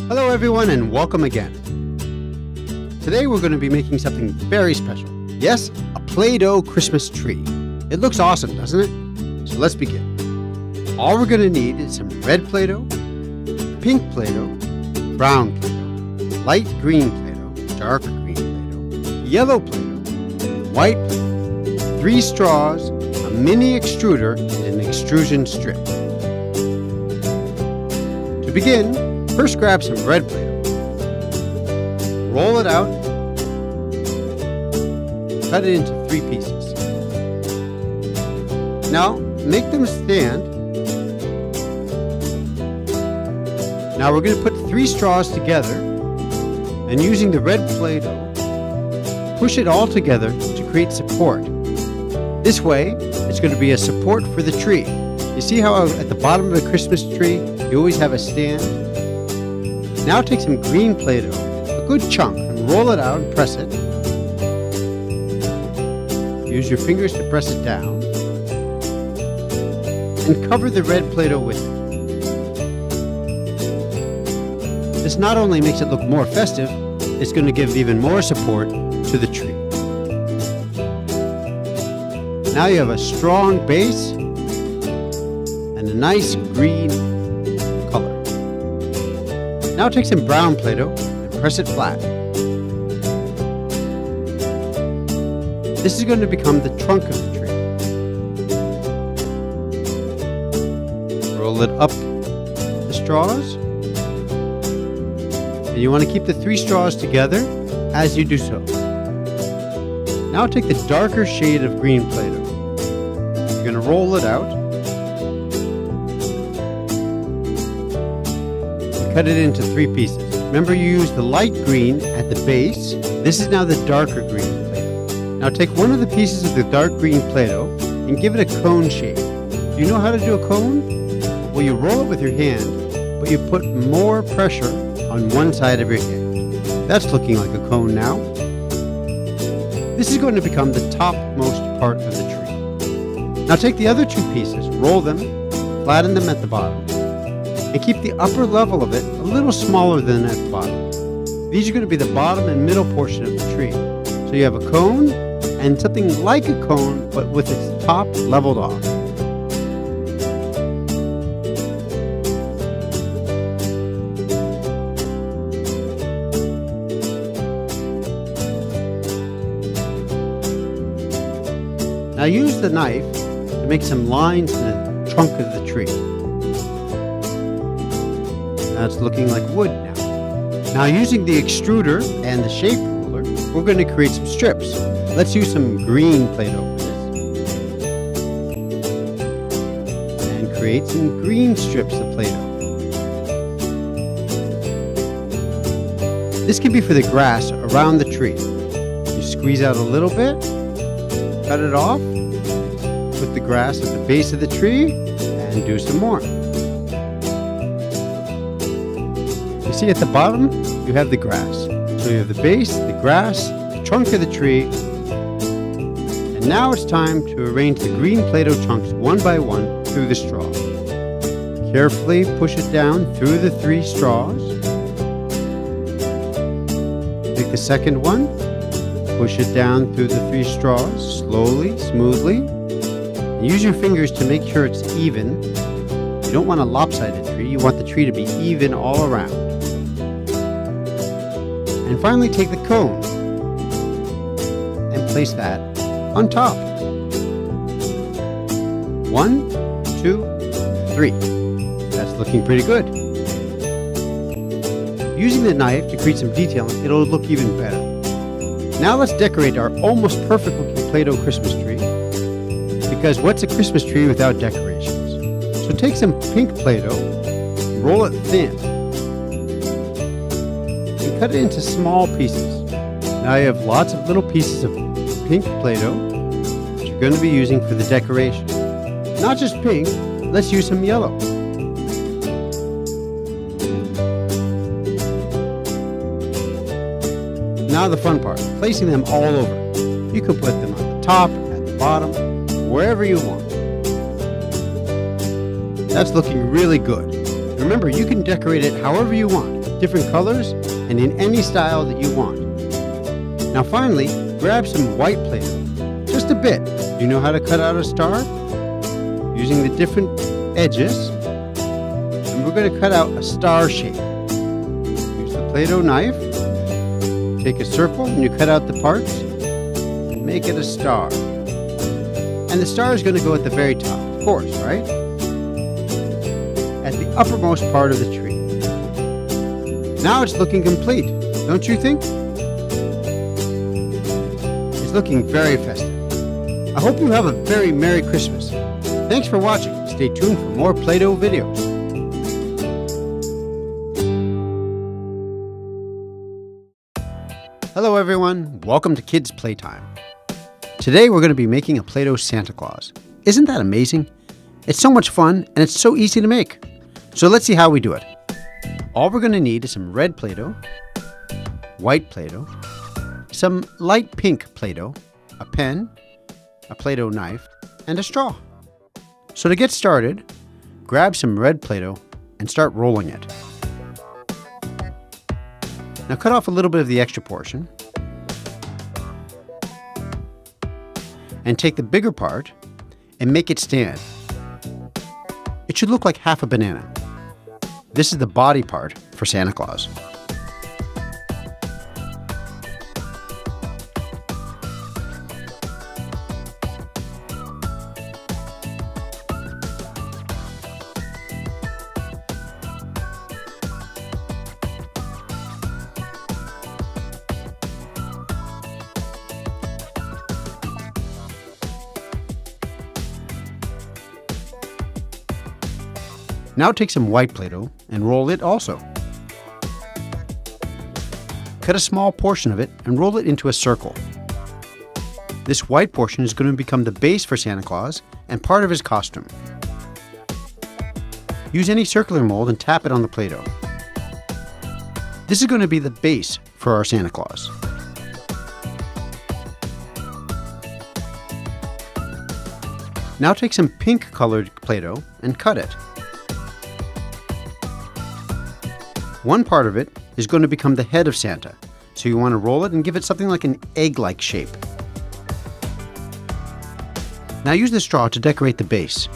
Hello everyone and welcome again. Today we're going to be making something very special. Yes, a Play-Doh Christmas tree. It looks awesome, doesn't it? So let's begin. All we're going to need is some red Play-Doh, pink Play-Doh, brown Play-Doh, light green Play-Doh, dark green Play-Doh, yellow Play-Doh, white Play-Doh, 3 straws, a mini extruder, and an extrusion strip. To begin, first grab some red Play-Doh, roll it out, cut it into 3 pieces. Now, make them stand. Now we're going to put 3 straws together, and using the red Play-Doh, push it all together to create support. This way, it's going to be a support for the tree. You see how at the bottom of a Christmas tree, you always have a stand? Now take some green Play-Doh, a good chunk, and roll it out and press it. Use your fingers to press it down. And cover the red Play-Doh with it. This not only makes it look more festive, it's going to give even more support to the tree. Now you have a strong base and a nice green color. Now take some brown Play-Doh and press it flat. This is going to become the trunk of the tree. Roll it up the straws. And you want to keep the 3 straws together as you do so. Now take the darker shade of green Play-Doh. You're going to roll it out. Cut it into 3 pieces. Remember, you use the light green at the base. This is now the darker green Play-Doh. Now take one of the pieces of the dark green Play-Doh and give it a cone shape. Do you know how to do a cone? Well, you roll it with your hand, but you put more pressure on one side of your hand. That's looking like a cone now. This is going to become the topmost part of the tree. Now take the other 2 pieces, roll them, flatten them at the bottom, and keep the upper level of it a little smaller than at the bottom. These are going to be the bottom and middle portion of the tree. So you have a cone and something like a cone, but with its top leveled off. Now use the knife to make some lines in the trunk of the tree. Now it's looking like wood now. Now using the extruder and the shape ruler, we're going to create some strips. Let's use some green Play-Doh for this. And create some green strips of Play-Doh. This can be for the grass around the tree. You squeeze out a little bit, cut it off, put the grass at the base of the tree, and do some more. You see at the bottom, you have the grass. So you have the base, the grass, the trunk of the tree, and now it's time to arrange the green Play-Doh chunks one by one through the straw. Carefully push it down through the 3 straws. Take the second one. Push it down through the 3 straws, slowly, smoothly. Use your fingers to make sure it's even. You don't want a lopsided tree. You want the tree to be even all around. And finally take the cone and place that on top. 1, 2, 3. That's looking pretty good. Using the knife to create some detailing, it'll look even better. Now let's decorate our almost perfect looking Play-Doh Christmas tree, because what's a Christmas tree without decorations? So take some pink Play-Doh, roll it thin, and cut it into small pieces. Now you have lots of little pieces of pink Play-Doh that you're going to be using for the decoration. Not just pink, let's use some yellow. Now the fun part, placing them all over. You can put them on the top, at the bottom, wherever you want. That's looking really good. Remember, you can decorate it however you want. different colors and in any style that you want. Now finally, grab some white Play-Doh, just a bit. Do you know how to cut out a star? Using the different edges, and we're going to cut out a star shape. Use the Play-Doh knife, take a circle and you cut out the parts and make it a star. And the star is going to go at the very top, of course, right? At the uppermost part of the tree. Now it's looking complete, don't you think? It's looking very festive. I hope you have a very Merry Christmas. Thanks for watching. Stay tuned for more Play-Doh videos. Hello everyone, welcome to Kids Playtime. Today we're going to be making a Play-Doh Santa Claus. Isn't that amazing? It's so much fun and it's so easy to make. So let's see how we do it. All we're going to need is some red Play-Doh, white Play-Doh, some light pink Play-Doh, a pen, a Play-Doh knife, and a straw. So to get started, grab some red Play-Doh and start rolling it. Now cut off a little bit of the extra portion and take the bigger part and make it stand. It should look like half a banana. This is the body part for Santa Claus. Now take some white Play-Doh and roll it also. Cut a small portion of it and roll it into a circle. This white portion is going to become the base for Santa Claus and part of his costume. Use any circular mold and tap it on the Play-Doh. This is going to be the base for our Santa Claus. Now take some pink colored Play-Doh and cut it. One part of it is going to become the head of Santa, so you want to roll it and give it something like an egg-like shape. Now use the straw to decorate the base.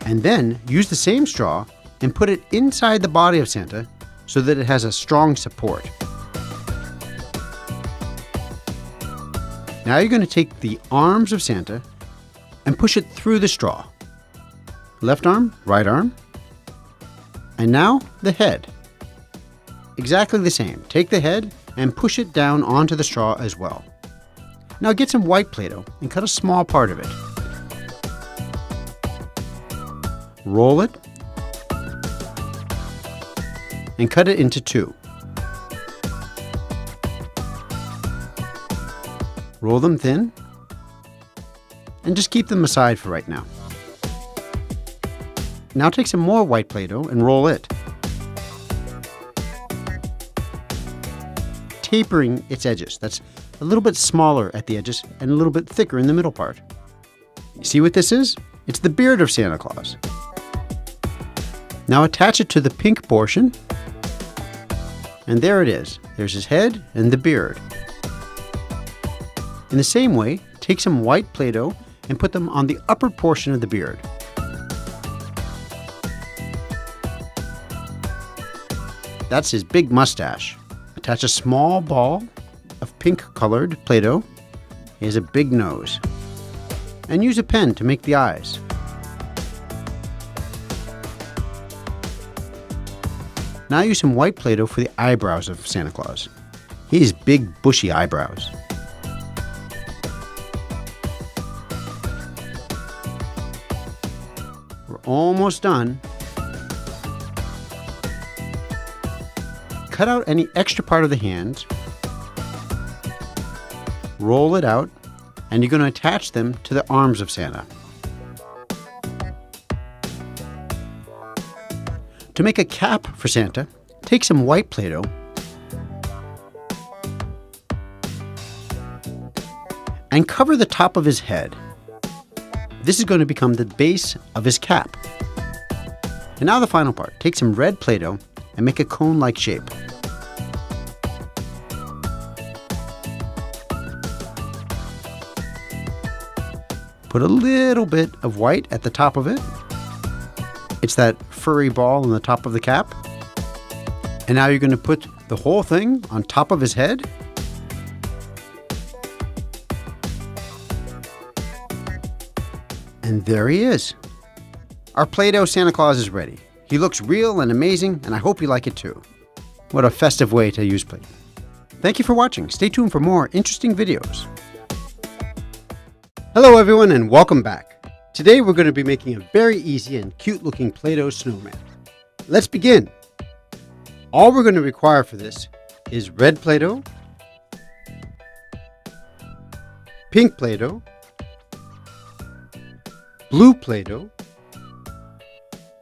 And then use the same straw and put it inside the body of Santa so that it has a strong support. Now you're going to take the arms of Santa and push it through the straw. Left arm, right arm, and now the head. Exactly the same. Take the head and push it down onto the straw as well. Now get some white Play-Doh and cut a small part of it. Roll it and cut it into two. Roll them thin and just keep them aside for right now. Now take some more white Play-Doh and roll it, tapering its edges. That's a little bit smaller at the edges and a little bit thicker in the middle part. You see what this is? It's the beard of Santa Claus. Now attach it to the pink portion, and there it is. There's his head and the beard. In the same way, take some white Play-Doh and put them on the upper portion of the beard. That's his big mustache. Attach a small ball of pink-colored Play-Doh. He has a big nose. And use a pen to make the eyes. Now use some white Play-Doh for the eyebrows of Santa Claus. He has big, bushy eyebrows. We're almost done. Cut out any extra part of the hands, roll it out, and you're going to attach them to the arms of Santa. To make a cap for Santa, take some white Play-Doh and cover the top of his head. This is going to become the base of his cap. And now the final part. Take some red Play-Doh and make a cone-like shape. Put a little bit of white at the top of it. It's that furry ball on the top of the cap. And now you're going to put the whole thing on top of his head. And there he is. Our Play-Doh Santa Claus is ready. He looks real and amazing, and I hope you like it too. What a festive way to use Play-Doh. Thank you for watching. Stay tuned for more interesting videos. Hello everyone and welcome back. Today we're going to be making a very easy and cute looking Play-Doh snowman. Let's begin. All we're going to require for this is red Play-Doh, pink Play-Doh, blue Play-Doh,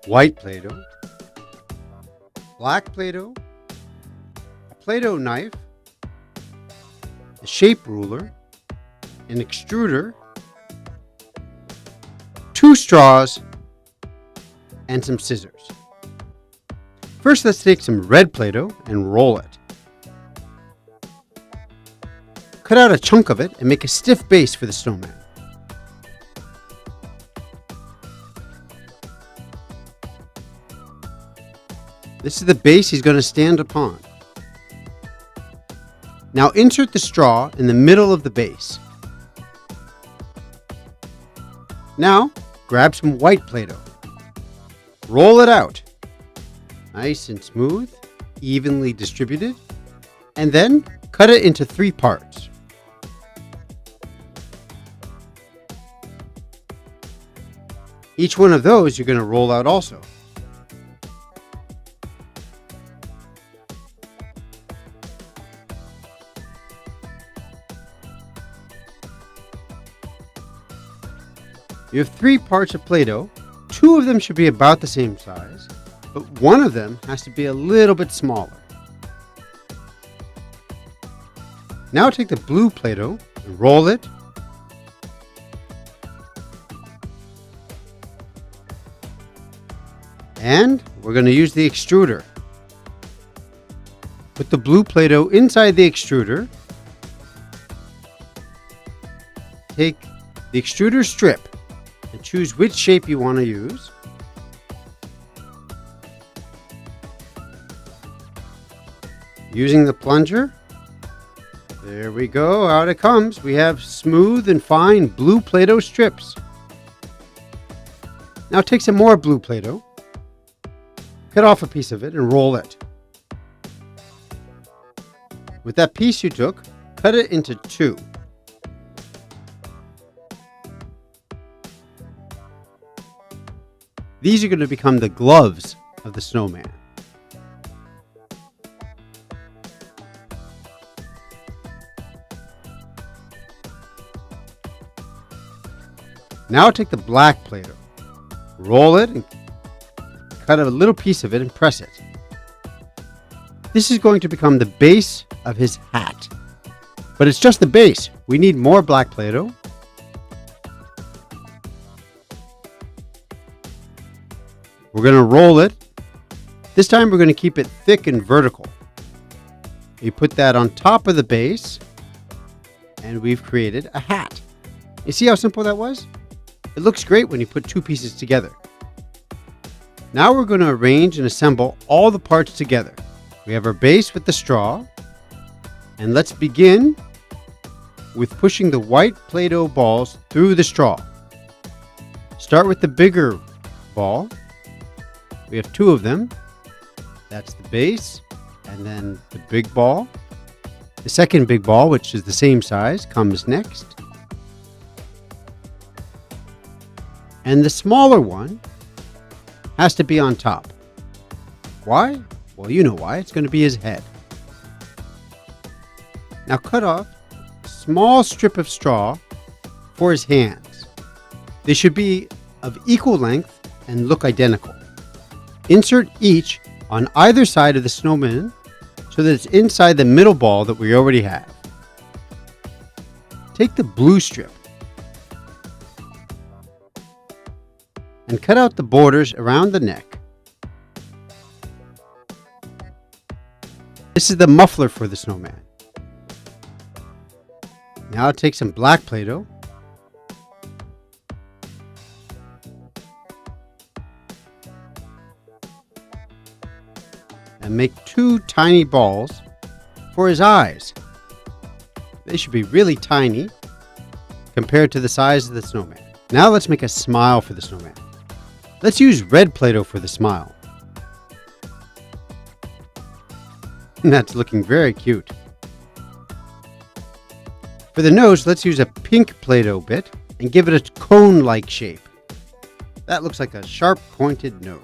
white Play-Doh, black Play-Doh, a Play-Doh knife, a shape ruler, an extruder, 2 straws, and some scissors. First, let's take some red Play-Doh and roll it. Cut out a chunk of it and make a stiff base for the snowman. This is the base he's going to stand upon. Now insert the straw in the middle of the base. Now, grab some white Play-Doh. Roll it out. Nice and smooth, evenly distributed. And then cut it into 3 parts. Each one of those you're going to roll out also. You have 3 parts of Play-Doh. 2 of them should be about the same size, but one of them has to be a little bit smaller. Now take the blue Play-Doh and roll it. And we're going to use the extruder. Put the blue Play-Doh inside the extruder. Take the extruder strip and choose which shape you want to use. Using the plunger, there we go, out it comes. We have smooth and fine blue Play-Doh strips. Now take some more blue Play-Doh, cut off a piece of it and roll it. With that piece you took, cut it into 2. These are going to become the gloves of the snowman. Now take the black Play-Doh, roll it and cut a little piece of it and press it. This is going to become the base of his hat. But it's just the base. We need more black Play-Doh. We're going to roll it. This time we're going to keep it thick and vertical. You put that on top of the base, and we've created a hat. You see how simple that was? It looks great when you put 2 pieces together. Now we're going to arrange and assemble all the parts together. We have our base with the straw, and let's begin with pushing the white Play-Doh balls through the straw. Start with the bigger ball. We have 2 of them. That's the base, and then the big ball. The second big ball, which is the same size, comes next. And the smaller one has to be on top. Why? Well, you know why. It's going to be his head. Now cut off a small strip of straw for his hands. They should be of equal length and look identical. Insert each on either side of the snowman so that it's inside the middle ball that we already have. Take the blue strip and cut out the borders around the neck This is the muffler for the snowman. Now take some black Play-Doh and make 2 tiny balls for his eyes. They should be really tiny compared to the size of the snowman. Now let's make a smile for the snowman. Let's use red Play-Doh for the smile. That's looking very cute. For the nose, let's use a pink Play-Doh bit and give it a cone-like shape. That looks like a sharp pointed nose.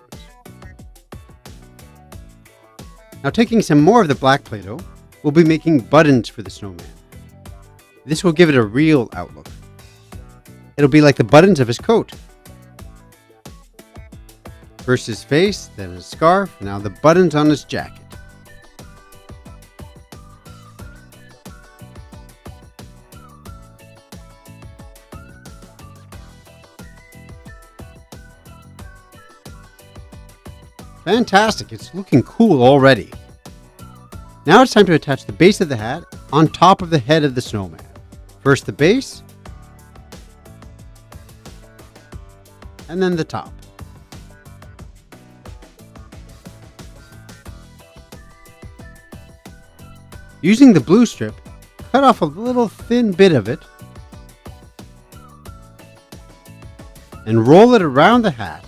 Now taking some more of the black Play-Doh, we'll be making buttons for the snowman. This will give it a real outlook. It'll be like the buttons of his coat. First his face, then his scarf, now the buttons on his jacket. Fantastic, it's looking cool already. Now it's time to attach the base of the hat on top of the head of the snowman. First the base, and then the top. Using the blue strip, cut off a little thin bit of it and roll it around the hat.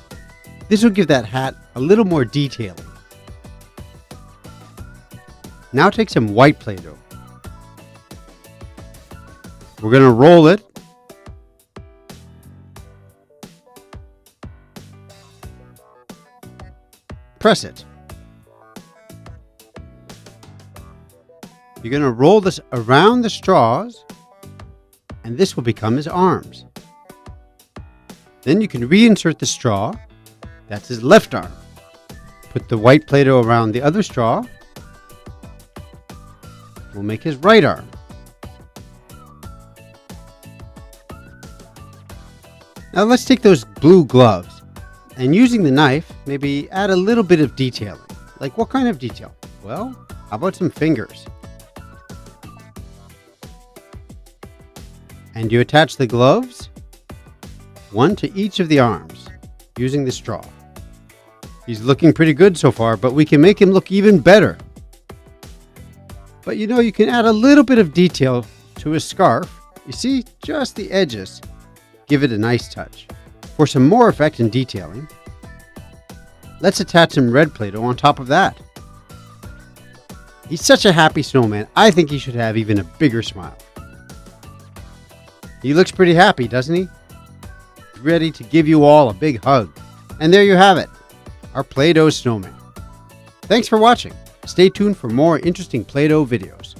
This will give that hat a little more detailing. Now take some white Play-Doh. We're going to roll it press it. You're going to roll this around the straws, and this will become his arms. Then you can reinsert the straw. That's his left arm. Put the white Play-Doh around the other straw. We'll make his right arm. Now let's take those blue gloves and using the knife, maybe add a little bit of detailing. Like what kind of detail? Well, how about some fingers? And you attach the gloves, one to each of the arms, using the straw. He's looking pretty good so far, but we can make him look even better. But you can add a little bit of detail to his scarf. You see, just the edges give it a nice touch. For some more effect and detailing, let's attach some red Play-Doh on top of that. He's such a happy snowman, I think he should have even a bigger smile. He looks pretty happy, doesn't he? Ready to give you all a big hug. And there you have it, our Play-Doh snowman. Thanks for watching. Stay tuned for more interesting Play-Doh videos.